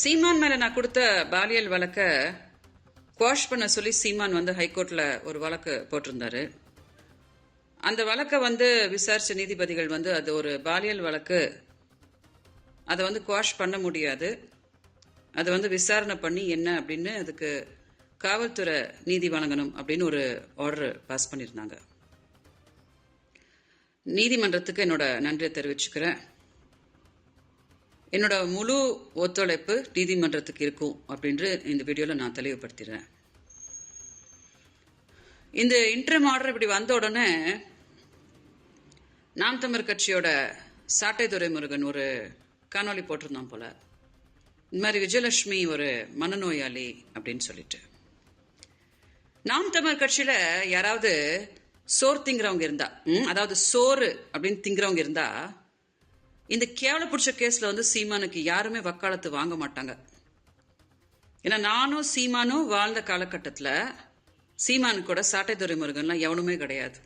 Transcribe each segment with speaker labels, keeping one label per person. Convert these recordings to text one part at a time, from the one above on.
Speaker 1: சீமான் மேல நான் கொடுத்த பாலியல் வழக்க குவாஷ் பண்ண சொல்லி சீமான் வந்து ஹைகோர்ட்ல ஒரு வழக்கு போட்டிருந்தாரு. அந்த வழக்க வந்து விசாரிச்ச நீதிபதிகள் வந்து அது ஒரு பாலியல் வழக்கு, அதை வந்து குவாஷ் பண்ண முடியாது, அதை வந்து விசாரணை பண்ணி என்ன அப்படின்னு அதுக்கு காவல்துறை நீதி வழங்கணும் அப்படின்னு ஒரு ஆர்டர் பாஸ் பண்ணியிருந்தாங்க. நீதிமன்றத்துக்கு என்னோட நன்றியை தெரிவிச்சுக்கிறேன். என்னோட முழு ஒத்துழைப்பு நீதிமன்றத்துக்கு இருக்கும் அப்படின்று இந்த வீடியோல நான் தெளிவுபடுத்திடுறேன். இந்த இன்டர்ம் ஆர்டர் இப்படி வந்த உடனே நாம் தமிழர் கட்சியோட சாட்டை துரைமுருகன் ஒரு காணொலி போட்டிருந்தான் போல, இந்த மாதிரி விஜயலட்சுமி ஒரு மனநோயாளி அப்படின்னு சொல்லிட்டு. நாம் தமிழர் கட்சியில யாராவது சோறு திங்கிறவங்க இருந்தா, அதாவது சோறு அப்படின்னு திங்கிறவங்க இருந்தா, இந்த கேவல பிடிச்ச கேஸ்ல வந்து சீமானுக்கு யாருமே வக்காலத்து வாங்க மாட்டாங்க. ஏன்னா நானும் சீமானும் வாழ்ந்த காலகட்டத்தில் சீமானு கூட சாட்டை துரைமுருகன்லாம் எவனுமே கிடையாது,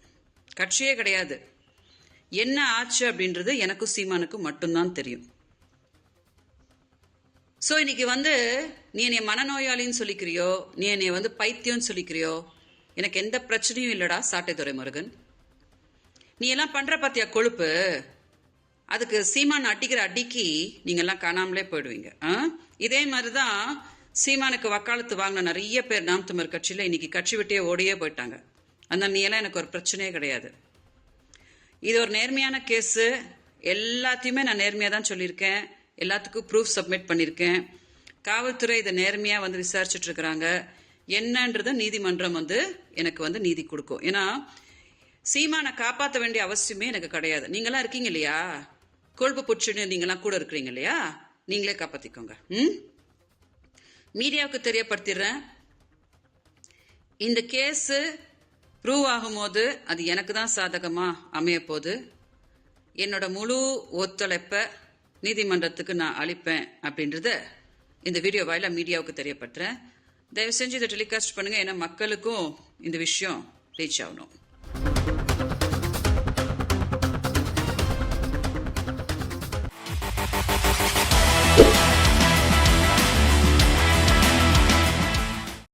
Speaker 1: கட்சியே கிடையாது. என்ன ஆச்சு அப்படின்றது எனக்கும் சீமானுக்கும் மட்டும்தான் தெரியும். ஸோ இன்னைக்கு வந்து நீ என்னை மனநோயாளின்னு சொல்லிக்கிறியோ, நீ என்னை வந்து பைத்தியம்னு சொல்லிக்கிறியோ, எனக்கு எந்த பிரச்சனையும் இல்லடா சாட்டை துரைமுருகன். நீ எல்லாம் பண்ற பாத்தியா கொழுப்பு, அதுக்கு சீமான் அடிக்கிற அடிக்கு நீங்க எல்லாம் காணாமலே போயிடுவீங்க. இதே மாதிரிதான் சீமானுக்கு வக்காலத்து வாங்கின நிறைய பேர் நாம் தமிழர் கட்சியில இன்னைக்கு கட்சி விட்டே ஓடியே போயிட்டாங்க. அதனால நீ எல்லாம் எனக்கு ஒரு பிரச்சனையே கிடையாது. இது ஒரு நேர்மையான கேஸ், எல்லாத்தையுமே நான் நேர்மையா தான் சொல்லியிருக்கேன், எல்லாத்துக்கும் ப்ரூஃப் சப்மிட் பண்ணியிருக்கேன். காவல்துறை இதை நேர்மையா வந்து விசாரிச்சுட்டு இருக்கிறாங்க. என்னன்றத நீதிமன்றம் வந்து எனக்கு வந்து நீதி கொடுக்கும். ஏன்னா சீமானை காப்பாற்ற வேண்டிய அவசியமே எனக்கு கிடையாது. நீங்களாம் இருக்கீங்க இல்லையா, கொழுப்பு புடிச்சுன்னு நீங்களாம் கூட இருக்கிறீங்க இல்லையா, நீங்களே காப்பாத்திக்கோங்க. மீடியாவுக்கு தெரியப்படுத்திடுறேன், இந்த கேஸ் ப்ரூவ் ஆகும்போது அது எனக்கு தான் சாதகமா அமைய போது. என்னோட முழு ஒத்துழைப்பை நீதிமன்றத்துக்கு நான் அளிப்பேன் அப்படின்றத இந்த வீடியோ வாயில மீடியாவுக்கு தெரியப்படுத்துறேன். தயவு செஞ்சு இதை டெலிகாஸ்ட் பண்ணுங்க, ஏன்னா மக்களுக்கும் இந்த விஷயம் ரீச் ஆகணும்.